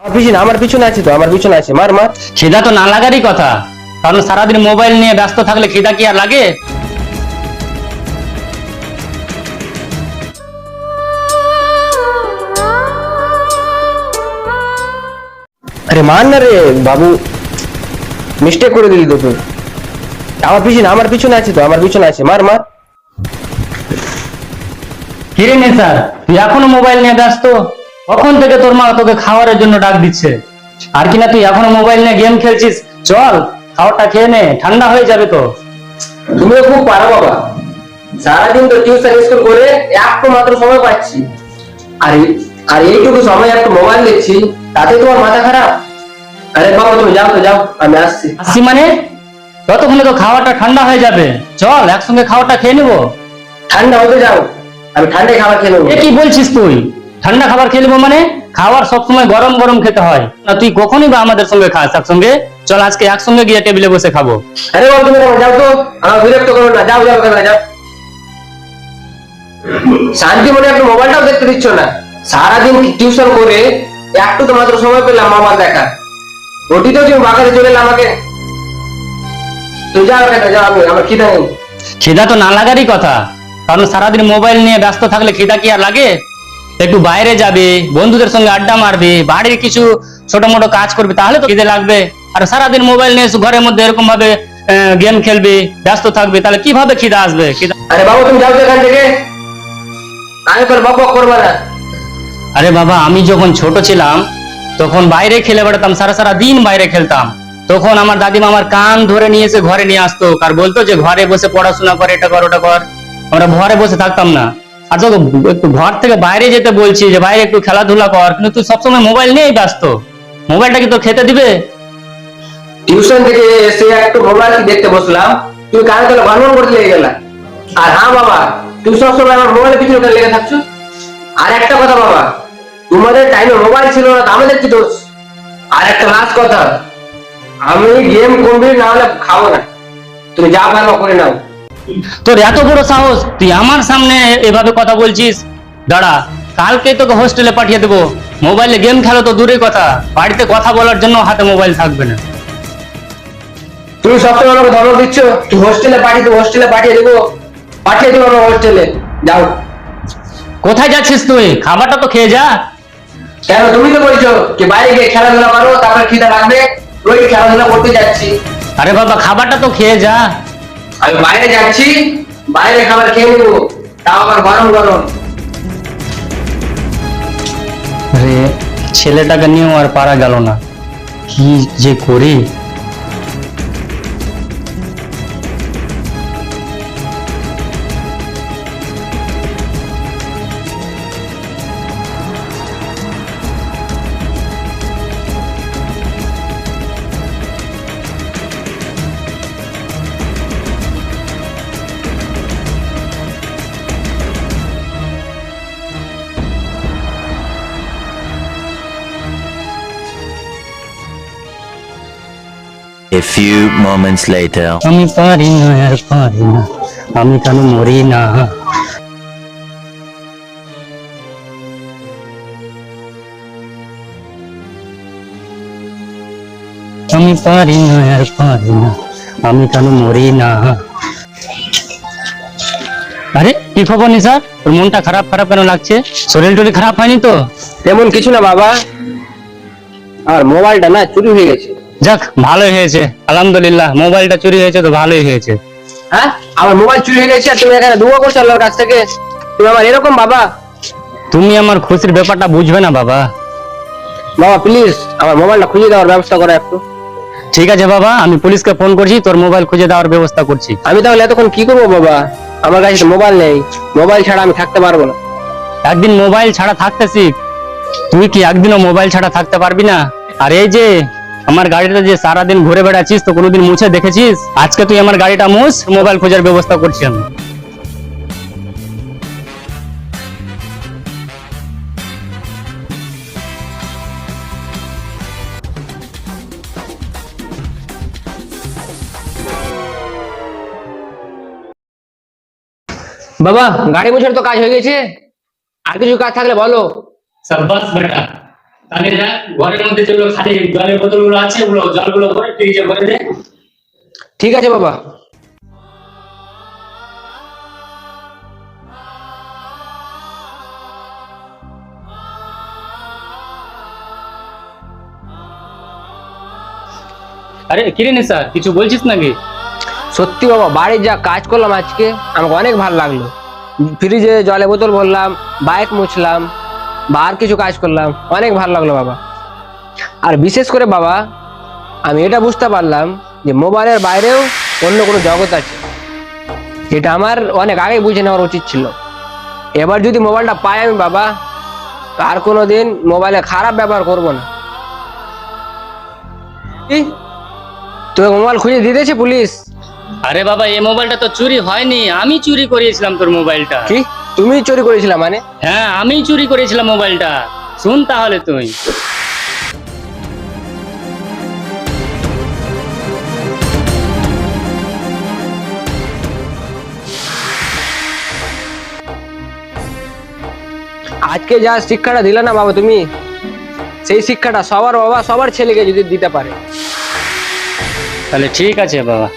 আমার পিছনে আছে তো, আমার পিছনে আছে, মার মার। খিদা তো না লাগারই কথা, কারণ সারাদিন মোবাইল নিয়ে ব্যস্ত থাকলে খিদা কি আর লাগে? আরে মার না রে বাবু, মিস্টেক করে দিলি তো তুই। আমার পিছনে আছে তো, আমার পিছনে আছে, মার মার। কিরে নে স্যার, তুই এখনো মোবাইল নিয়ে ব্যস্ত? কখন থেকে তোর মা তোকে খাওয়ারের জন্য ডাক দিচ্ছে, আর কিনা তুই এখনো মোবাইল নিয়ে গেম খেলছিস? চল খাওয়ারটা খেয়ে নে, ঠান্ডা হয়ে যাবে তো। তুমিও খুব পারো বাবা, সারাদিন তো টিউশন স্কুল করে একটু মাত্র সময় পাচ্ছি, আর আর এইটুকু সময় একটু মোবাইল দেখছি, তাতে তোমার মাথা খারাপ? আরে বাবা তুমি যাও তো, যাও, আমি আসছি। আসছি মানে? ততক্ষণে তো খাওয়াটা ঠান্ডা হয়ে যাবে, চল একসঙ্গে খাওয়াটা খেয়ে নেবো। ঠান্ডা হতে যাও, আমি ঠান্ডায় খাবার খেয়ে নেবো। এ কি বলছিস তুই? ঠান্ডা খাবার খেয়ে নেবো মানে? খাবার সবসময় গরম গরম খেতে হয় না, তুই কখনই বা আমাদের সঙ্গে খাস একসঙ্গে? চল আজকে একসঙ্গে গিয়ে টেবিলে বসে খাবো। আরে বাবা তুমি যাও তো, আমার বিরক্ত করো না, যাও যাও যাও যাও। শান্তি মনে একটু মোবাইলটাও দেখতে দিচ্ছ না, সারাদিন টিউশন করে একটু তো মাত্র সময় পেলাম মোবাইল দেখা, ওটিতেও তুমি বাগাতে চলে এলে আমাকে। তুই যাও এখানে, যাও, আমি আমার খিদা নেই। খিদা তো না লাগারই কথা, কারণ সারাদিন মোবাইল নিয়ে ব্যস্ত থাকলে খিদা কি আর লাগে? একটু বাইরে যাবে, বন্ধুদের সঙ্গে আড্ডা মারবে, বাড়ির কিছু ছোট মোটো কাজ করবে, তাহলে তো খিদে লাগবে। আর সারাদিন মোবাইল নিয়ে ঘরের মধ্যে এরকম ভাবে গেম খেলবে, ব্যস্ত থাকবে, তাহলে কিভাবে খিদা আসবে? খিদা। আরে বাবু তুমি যাও তো এখান থেকে, আমি তোর বক বক করবো না। আরে বাবা, আমি যখন ছোট ছিলাম তখন বাইরে খেলে বেড়াতাম, সারা সারা দিন বাইরে খেলতাম। তখন আমার দাদিমা আমার কান ধরে নিয়ে এসে ঘরে নিয়ে আসতো, আর বলতো যে ঘরে বসে পড়াশোনা কর, এটা কর ওটা কর। আমরা ঘরে বসে থাকতাম না। আর তোকে একটু ঘর থেকে বাইরে যেতে বলছি, যে বাইরে একটু খেলাধুলা কর, কিন্তু তুই সবসময় মোবাইল নিয়েই ব্যস্ত। মোবাইলটা কি তোর খেতে দিবে? টিউশন থেকে এসে একটু মোবাইল দেখতে বসলাম, তুমি কানে তোলা বানবান করতে লেগে গেলা। আর হ্যাঁ বাবা, তুমি সবসময় আমার মোবাইলের পিছনে লেগে থাকছো। আর একটা কথা বাবা, তোমাদের টাইমে মোবাইল ছিল না, আমাদের কি দোষ? আর একটা লাস্ট কথা, আমি গেম কমপ্লিট না হলে খাবো না, তুমি যা পারো করে নাও। তোর এত বড় সাহস, তুই আমার সামনে এভাবে কথা বলছিস? দাঁড়া, কালকে তোকে হোস্টেলে পাঠিয়ে দেবো। মোবাইলে গেম খেলো তো দূরের কথা, বাড়িতে কথা বলার জন্য হাতে মোবাইল থাকবে না। তুমি সবসময় আমাকে ধমক দিচ্ছ, তুই হোস্টেলে পাঠিয়ে দেবো, আমার হোস্টেলে। যাও। কোথায় যাচ্ছিস তুই? খাবারটা তো খেয়ে যা। কেন, তুমি তো বলছো যে বাইরে গিয়ে খেলাধুলা করো, তারপরে খিদে লাগবে, ওই খেলাধুলা করতে যাচ্ছি। আরে বাবা, খাবারটা তো খেয়ে যা। আমি বাইরে যাচ্ছি, বাইরে খাবার খেয়ে নেবো, তাও আবার গরম গরম। আরে ছেলেটাকে নিয়েও আর পারা গেল না, কি যে করি। A few moments later. আমি পারি না আর পারি না, আমি কেন মরি না? আমি পারি না আর পারি না, আমি কেন মরি না? আরে কি খবর নিসার, তোর মনটা খারাপ খারাপ কেন লাগছে? শরীর টরীর খারাপ হয়নি তো? তেমন কিছু না বাবা, আর মোবাইলটা না চুরি হয়ে গেছে। যাক, ভালোই হয়েছে, আলহামদুলিল্লাহ। মোবাইলটা চুরি হয়েছে তো ভালোই হয়েছে। হ্যাঁ, আমার মোবাইল চুরি হয়ে গেছে আর তুমি এখানে দুয়া করছো আল্লাহর কাছ থেকে? তুমি আমার এরকম বাবা? তুমি আমার খুশির ব্যাপারটা বুঝবে না বাবা। বাবা প্লিজ আমার মোবাইলটা খুঁজে দেওয়ার ব্যবস্থা করো একটু। ঠিক আছে বাবা, আমি পুলিশকে ফোন করছি, তোর মোবাইল খুঁজে দেওয়ার ব্যবস্থা করছি। আমি তাহলে এতক্ষণ কি করবো বাবা? আমার কাছে তো মোবাইল নেই, মোবাইল ছাড়া আমি থাকতে পারবো না। একদিন মোবাইল ছাড়া থাকতে শিখ। তুই কি একদিনও মোবাইল ছাড়া থাকতে পারবি না? আর এই যে আমার গাড়িটা যে সারাদিন ঘুরে বেড়াচ্ছিস, তো কোনোদিন মুছে দেখেছিস? আজকে তুই আমার গাড়িটা মুছ, মোবাইল খোঁজার ব্যবস্থা করছি আমি। বাবা গাড়ি মুছার তো কাজ হয়ে গেছে, আর কিছু কাজ থাকলে বলো। সাব্বাস বেটা, তাহলে যা ঘরের মধ্যে যেগুলো খালি জলের বোতলগুলো আছে ওগুলো জলগুলো ভরে ফ্রিজে ভরে দে। ঠিক আছে বাবা। আরে কিরে স্যার কিছু বলছিস নাকি? সত্যি বাবা, বাড়ির যা কাজ করলাম আজকে আমাকে অনেক ভালো লাগলো। ফ্রিজে জলে বোতল ভরলাম, বাইক মুছলাম, বা আর কিছু কাজ করলাম, অনেক ভালো লাগলো বাবা। আর বিশেষ করে বাবা, আমি এটা বুঝতে পারলাম যে মোবাইলের বাইরেও অন্য কোনো জগৎ আছে। এটা আমার অনেক আগেই বুঝে নেওয়ার উচিত ছিল। এবার যদি মোবাইলটা পাই আমি বাবা, তো আর কোনোদিন মোবাইলে খারাপ ব্যবহার করব না। কি, তোর মোবাইল খুঁজে দিয়ে দিয়েছে পুলিশ? আরে বাবা এই মোবাইলটা তো চুরি হয়নি, আমি চুরি করিয়েছিলাম তোর মোবাইলটা। কি, তুমি চুরি করেছিলা মানে? হ্যাঁ আমি চুরি করেছিলাম মোবাইলটা। শুন তাহলে তুই। আজকে যা শিক্ষাটা দিলে না বাবা তুমি, সেই শিক্ষাটা সবার বাবা সবার ছেলেকে যদি দিতে পারে। তাহলে ঠিক আছে বাবা।